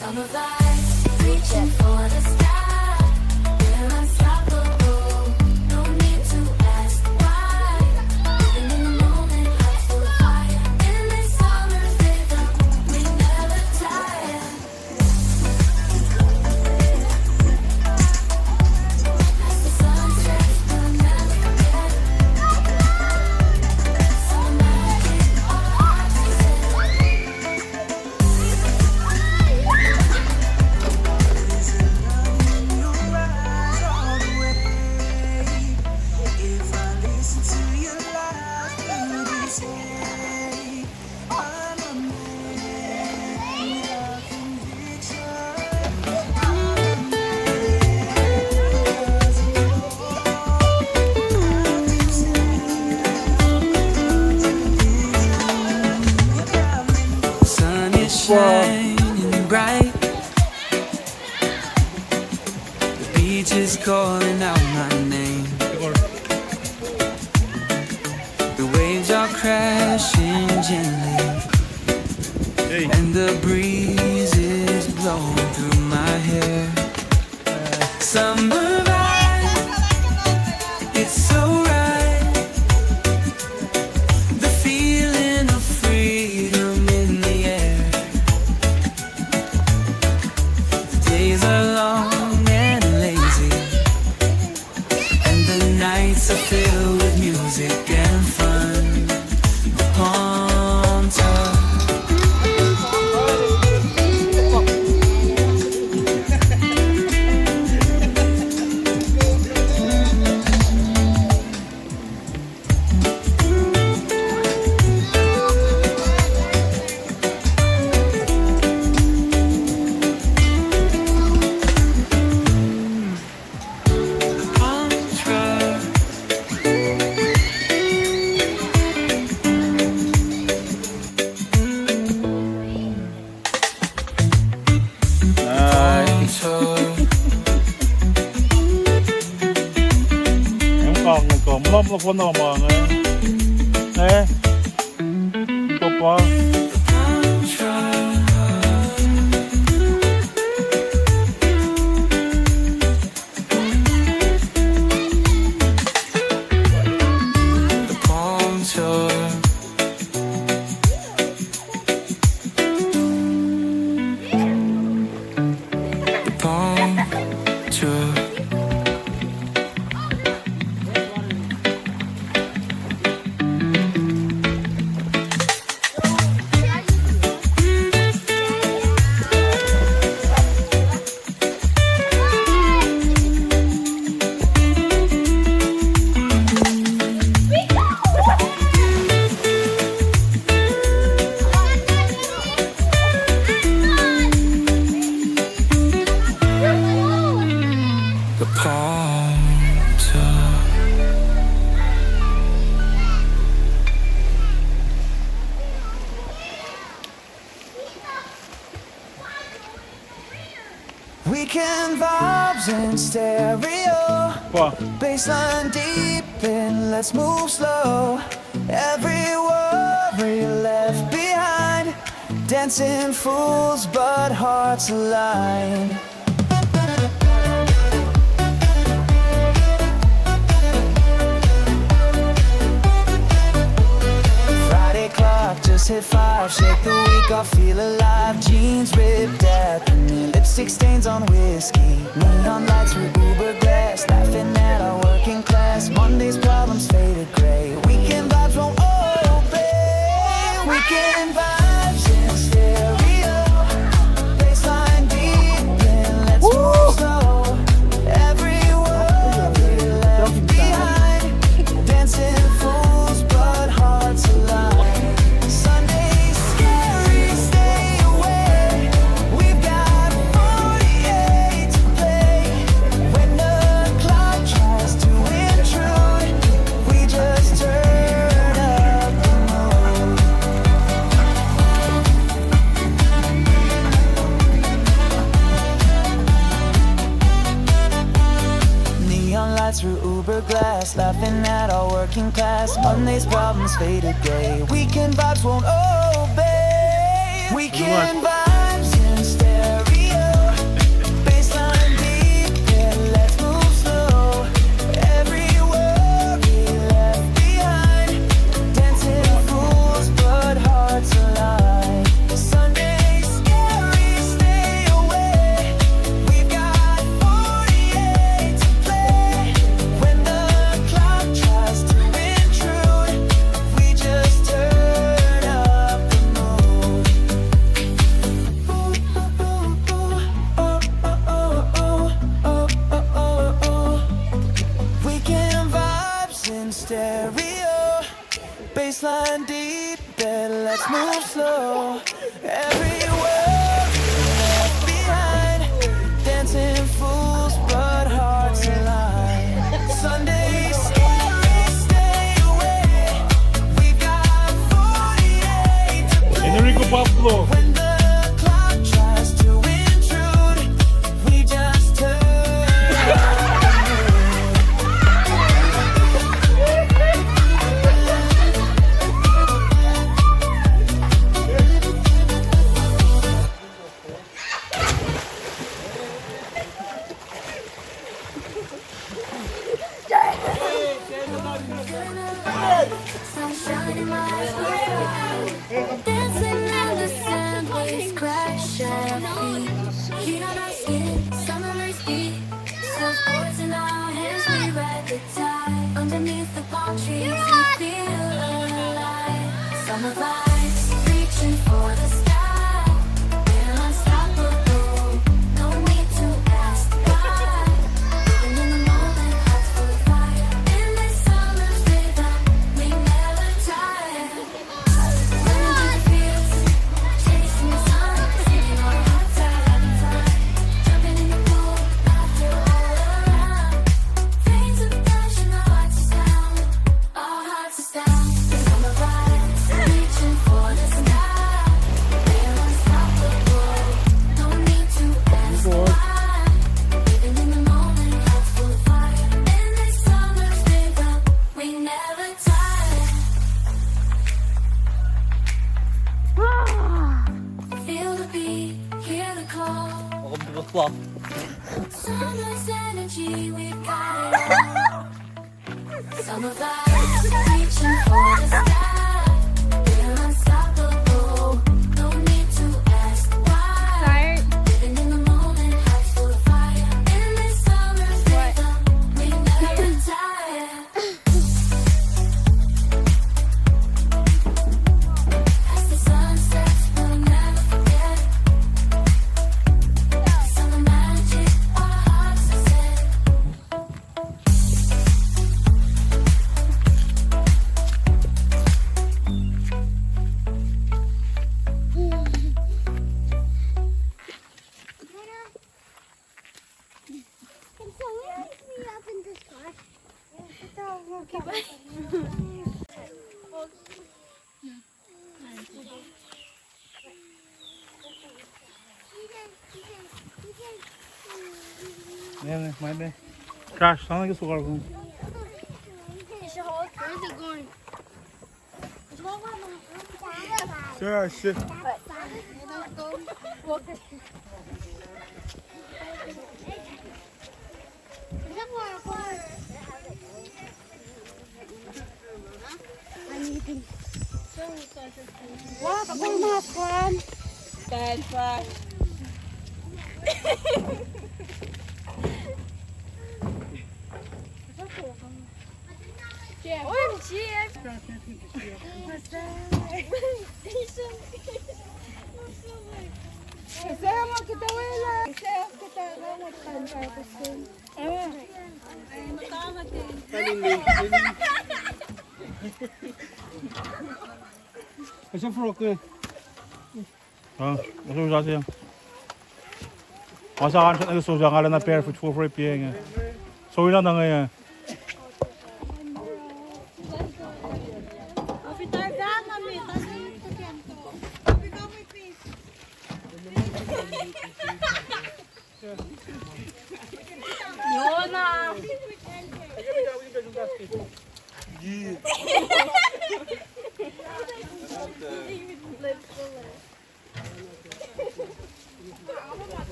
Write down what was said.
Summervibe, reaching for the sky. We're unstoppable. No need to ask why. Living in the moment, hearts full of fire. In this summer's rhythm, we never tire. As the sun sets, we'll never forget. Summer magic, all hearts are set. Sun is shining bright. The beach is calling out my name. The waves are crashing gently, and the breeze is blowing through my hair. Summer vibe, it's so right. The feeling of freedom in the air. The days are long and lazy, and the nights are filled with music and fun. The palm top. Còn lắm là con nào mà nè tốt quá. Weekend vibes in stereo. Bassline deep in, let's move slow. Every worry left behind. Dancing fools but hearts aligned. hit 5, shake the week off, feel alive. Jeans ripped at the knee, lipstick stains on whiskey. Neon lights through Uber glass, laughing at our working class. Monday's problems faded gray, weekend vibes won't obey. Weekend vibes in stereo, baseline deep, and let's move slow. Every word we left behind, dancing fools but hearts alive. Sunday's scary, stay away. We've got 48 to play. When the clock tries to intrude, we just turn up the mood. Neon lights through Uber glass, laughing at our working class. Monday's problems faded gray, weekend vibes won't obey. Weekend vibes in stereo, baseline deep, yeah, let's move slow. Every worry left behind, dancing fools but hearts alive. Sunday scary, stay away. We've got 48 to play. When the clock tries to intrude, we just turn up the mood. Ooh, ooh, ooh, ooh, oh, oh, oh, oh, oh, oh, oh. Weekend vibes in stereo, baseline deep, bed, let's move slow. Every word left behind, dancing fools but hearts alive. Sunday scary, stay away. We've got 48 to play. Enrico Pablo. When the clock tries to intrude, we just turn up the mood. Sunshine in my eyes, dancing in the sand, waves crash at our feet. Heat on our skin, summer rays beat. Surfboards in our hands, we ride the tide. Underneath the palm trees, we feel alive. Summer vibes, reaching for the sky. We're unstoppable, no need to ask why. Living in the moment, hearts full of fire. In this summer's rhythm, we never tire. Running through the fields, chasing the sun, singing our hearts out, having fun. Jumping in the pool, laughter all around. Veins of passion, our hearts astound. Our hearts astound. Summer vibes, reaching for the sky. We're unstoppable, no need to ask why. Living in the moment, hearts full of fire. In this summer's rhythm, we never tire. Feel the beat, hear the call. Summer's energy, we've got it all. Summer vibes, reaching for the sky. We're unstoppable, no need to ask why. Living in the moment, hearts full of fire. In this summer's rhythm, we never tire. As the sun sets, we'll never forget. Summer magic, our hearts are set. Can someone pick me up in this car? Okay, bye. Yeah, my bad. Crash, sound like a sugar gun. Where's it going? Sure, shit. I need to Wow, pagulmas kan. Stand fast. OMG! Saya mo kita wala. Saya kita ramot kan sa kusin. Kasi frog eh. Nasusa siya. Masakan siya nasusa nga lang na perfect for piyeng. So ilan na ngayon. Yun na!